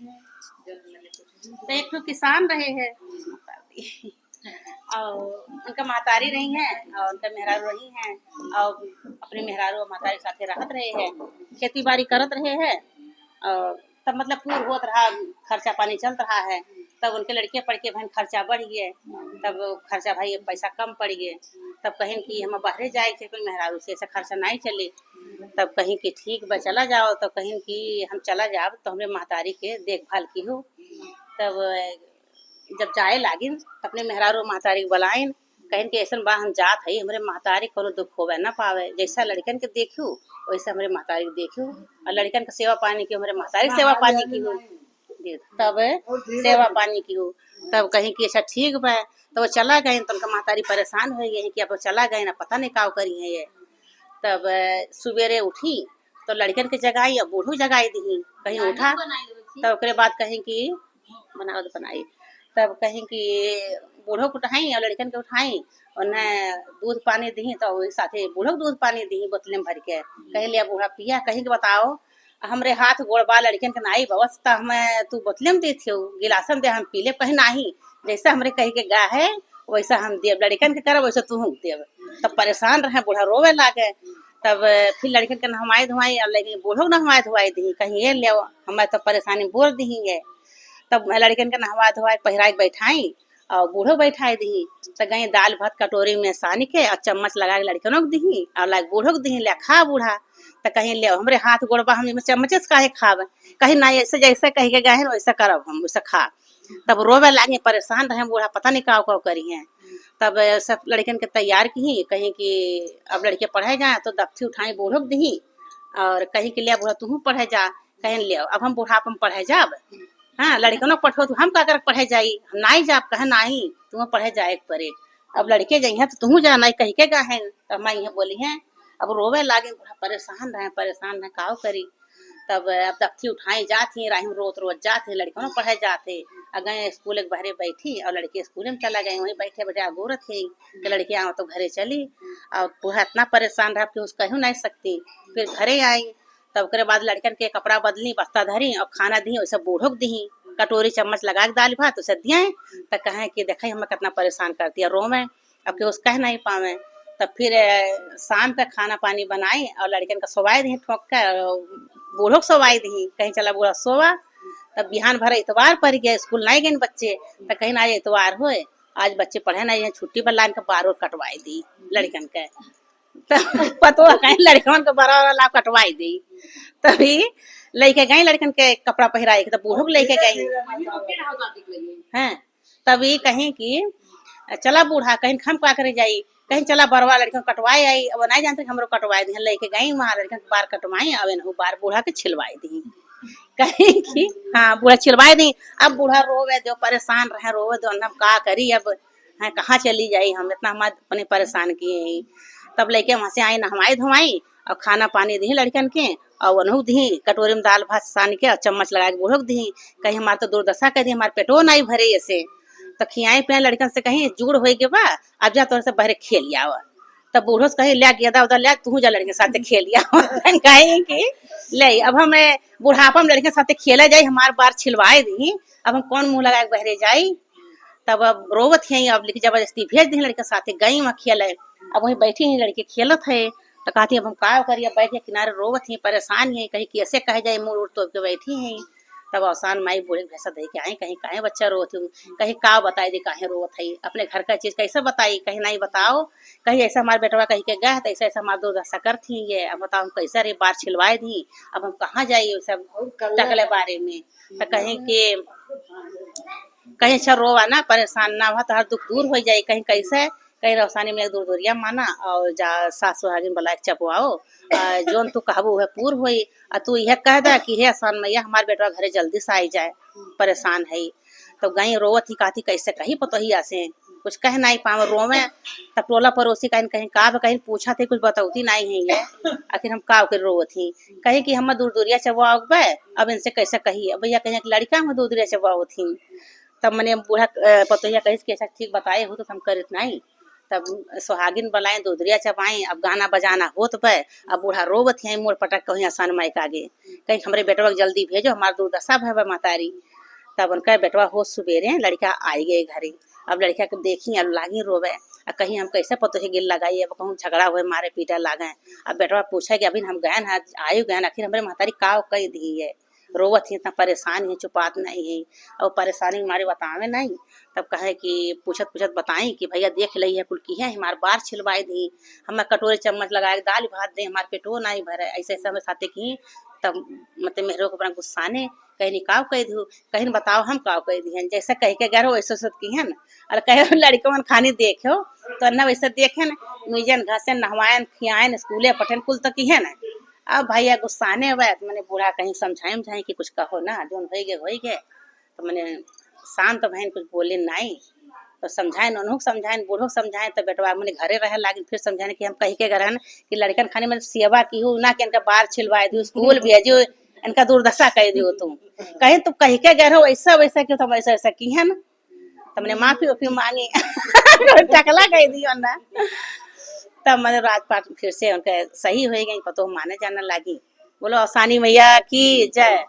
तो एक तो किसान रहे हैं और उनका महतारी नहीं है और उनका मेहरारू रही है और अपने मेहरारू और महतारी साथे रहत रहे हैं, खेती बाड़ी करत रहे हैं और तब मतलब पूर होत रहा, खर्चा पानी चल रहा है। तब उनके लड़के पढ़ के बहन खर्चा बढ़ गए, तब खर्चा भाई पैसा कम पड़ गए। तब कहीं कि हम बाहरे जाए थे कोई मेहरारू से ऐसा खर्चा नहीं चले। तब कहीं कि ठीक बा चला जाओ, तब कहीं कि हम चला जाओ तो हमें महतारी के देखभाल की हो। तब जब जाए लागिन अपने मेहरारू महतारी के बुलाइन, कहीं कि ऐसा बा हम जात है हमारे महतारी कोनो दुख होवे ना पावे, जैसा लड़कन के देखियो वैसा हमारे महतारी के देखियो और लड़कन का सेवा पानी की हमारे महतारी सेवा पानी की हो। तब सेवा पानी की हो तब कहीं कि ऐसा ठीक बा। तो वो चला गए तो उनका महतारी परेशान हो गए कि अब चला गए ना पता नहीं काव करी है ये। तब सुबेरे उठी तो लड़कन के जगाई और बूढ़ू जगाई दी, कहीं उठा तब ओकरे बाद कहीं कि बनाई तब कहीं कि बूढ़ो को उठाई और लड़कन के उठाई और न दूध पानी दी तो वही साथे बूढ़ो दूध पानी दी बोतले में भर के, कहीं लिया बूढ़ा पिया, कहीं के बताओ हमरे हाथ गोड़बा लड़कन के नाई व्यवस्था हमें तू बोतले में देती हो गिलासन दे हम पी ले, कहीं नहीं जैसा हमरे कहीं के गा है वैसा हम देव, लड़कन के करब वैसा तू देव। तब परेशान रहे बूढ़ा रोवे लागे। तब फिर लड़कन के नहवाई धोवाई और लेकिन बूढ़ो नहवाई धोवाई दी, कहीं ये ले हमें तो परेशानी बोल दी है। तब लड़कन के नहवा धोवाई पहिराई बैठाई और बूढ़ो बैठाई दी, तो गई दाल भात कटोरी में सान के और चम्मच लगा के लड़कनों को दी और लाग बूढ़ो को दी ले खा बूढ़ा। तो कहीं ले हमरे हाथ गोड़बा हम चम्मचे से काहे खाब, कहीं ना ऐसे जैसे कहीं के गए वैसा करब हम वैसा खा। तब रोवे लागे परेशान रहे बूढ़ा पता नहीं काव काव करी है। तब सब लड़कन के तैयार की, कहीं कि अब लड़के पढ़े जाए तो दफ्ती उठाई बूढ़ो को दी और कहीं के लिया बूढ़ा तू पढ़े जा, कहीं ले अब हम बुढ़ापा में पढ़े जाब। हाँ लड़कनों पढ़ो तो हम का कर पढ़े जाई, हम नहीं जाब, कहे नहीं तुम पढ़े जाए परे। अब लड़के जाइए तो तू जा नहीं कहीं के गए। तब मैं यहाँ बोली है अब रोवे लागे बूढ़ा परेशान रहे काव करी। तब अब दफ्ती उठाई जाती राही रोत रोज जाते लड़कों पढ़े जाते गए स्कूल के बहरे बैठी और लड़के स्कूल में चला गए, वहीं बैठे बैठे अगोरत थे कि लड़के आओ तो घरे चली और बूढ़ा इतना परेशान रहा कि उसको कह नहीं सकती। फिर घरे आई तब के बाद लड़कन के कपड़ा बदली बस्ता धरी और खाना दी वैसे बूढ़ो दी कटोरी चम्मच लगा के दाल भात उसे दिए। तो कहें कि देखे हमें कितना परेशान कर दिया रो में अब कि उस कह नहीं पावे। तब फिर शाम का खाना पानी बनाई और लड़कन का सोवाई दी ठोक कर बूढ़ो सोवाई दी, कहीं चला बूढ़ा सोवा। तब बिहान भर इतवार पड़ गया स्कूल नहीं गए बच्चे, तो कहीं आज इतवार हो आज बच्चे पढ़े नहीं है छुट्टी पर लाइन का बार कटवाई दी लड़कन के। पतो कहीं लड़कन के बड़ा लाभ कटवाई दी। तभी लेके गई लड़कन के कपड़ा पहराई तब बूढ़ो को लेके गई हैं। तभी कहीं कि चला बूढ़ा कहीं हम का करे जाई, कहीं चला बरवा लड़कन कटवाई आई। अब नहीं जानते हमरो कटवाई दी लेके गई वहां लड़कन बार कटवाई अब बार बूढ़ा के छिलवाई दी कहीं कि हाँ बूढ़ा छिलवाई दी। अब बूढ़ा रोवे जो परेशान रहे रोवे दो हम का करी अब है कहाँ चली जाई हम इतना हम अपने परेशान किए। तब लेके वहां से आई नहवाई धोवाई और खाना पानी दी लड़कन के और वनहु दी कटोरी में दाल भात सान के और चम्मच लगा के बूढ़ो दी। कहीं हमारे तो दुर्दशा कर दी हमारे पेटो नहीं भरे ऐसे। तो खियाई पियाई लड़कन से कहीं जुड़ हो गए बा अब जा तोर से बहरे खेल आवा। तब बूढ़ो से कहीं लिया गेदा उधर लिया तू जा लड़के साथ खेल कहीं कि ले अब हम बुढ़ापा में लड़के साथ खेला जाये हमारे बार छिलवाए दी अब हम कौन मुंह लगा के बहरे जाई। तब अब रोवत है अब लेकिन जबरदस्ती भेज दी लड़के साथ गई वहाँ खेले। अब वही बैठी हैं लड़के खेलत है तो कहती अब हम का करिए बैठ के किनारे रोवत हैं परेशान है कहीं कैसे कहे जाए मुड़ उड़ तो बैठी हैं। तब आसान माई बूढ़े भैंसा दे के आई कहीं काहे बच्चा रोत हूँ कहीं का बताई दे काहे रोत है अपने घर का चीज कैसे बताई कहीं नहीं बताओ कहीं ऐसा हमारे बेटवा कहीं के गए तो ऐसा ऐसा हमारे दुर्दशा करती है अब बताओ हम कैसे रे बार छिलवाए दी अब हम कहाँ जाइए सब टकले बारे में। तो कहीं के कहीं अच्छा रोवा ना परेशान ना हुआ तो हर दुख दूर हो जाए कहीं कैसे कहीं रौसानी में एक दूर दूरिया माना और जा सास सुहागिन बोला चपवाओ जोन तू कहबू है पूर हुई और तू यह कह दा कि हे आसान मैया हमारे बेटवा घरे जल्दी से आई जाए परेशान है। तो गई रोवत ही कहती कैसे कहीं पतोहिया से कुछ कह नहीं पावे रोवे। तब टोला पड़ोसी कहीं का कहीं पूछा थे कुछ बताऊती नहीं है ये आखिर हम का कर रोवत ही कहीं कि हम दूर दूरिया चबुआ अब इनसे कैसे कही भैया कहीं लड़का हम दूर दूरिया चबुआ थी। तब मैंने बूढ़ा पतोहिया कही कैसा ठीक बताए हो तो हम कर नहीं। तब सुहागिन बलाएं दूधरिया चबाएं, अब गाना बजाना होत पे, अब बूढ़ा रोवत है मोड़ पटक कहीं आसान माइक आगे, कहीं हमरे बेटवा जल्दी भेजो हमार दुर्दशा भय मातारी। तब उनका बेटवा हो सुबेरे लड़का आई गए घरे, अब लड़का के देखी अब लागी रोवे, कहीं हम कैसे पतो है गिल लगाई, अब कहूँ झगड़ा हुए मारे पीटा लागे। अब बेटवा पूछे कि अभी हम गए हैं आयु गए, आखिर हमारे महतारी का कह दी है, रोवत ही इतना परेशान है, चुपात नहीं है और परेशानी मारे बतावे नहीं। तब कहे कि पूछत पूछत बताई कि भैया देख ली है कुल की है, हमार बार छिलवाई दी, हम कटोरे चम्मच लगाए दाल भात दे, हमारे पेटो नहीं भरे, ऐसे ऐसे हमें साथे की। तब मतलब मेहरो को बड़ा गुस्सा ने कहीं निकाव कह दू, कहीं बताओ हम काव कह दी, जैसे कह के गरो वैसे सब की है न, और कहे लड़के मन खानी देखो तो अन्ना वैसे देखे न, मीजन घासे नहवायन खियायन स्कूले पठन कुल तक की है न। अब भैया गुस्साने हुआ तो मैंने बूढ़ा कहीं समझाए कि कुछ कहो ना, जो हो गए तो मैंने शांत बहन कुछ बोले नहीं, तो समझाए ननहु समझाए बूढ़ो समझाए। तो बेटवा मैंने घरे रहे लागी, फिर समझाने कि हम कही के घर कि लड़कन खाने में सेवा की हूँ ना, कि इनका बार छिलवाए दू स्कूल भेजो, इनका दुर्दशा कह दियो तुम, कहीं तुम कही के घर हो ऐसा वैसा क्यों, तुम ऐसा ऐसा की है ना। तो मैंने माफी वाफी मांगी टकला कह दियो ना। तब मैंने राजपाट फिर से उनके सही हो गई, पतो माने जाने लगी। बोलो आसानी मैया की जय।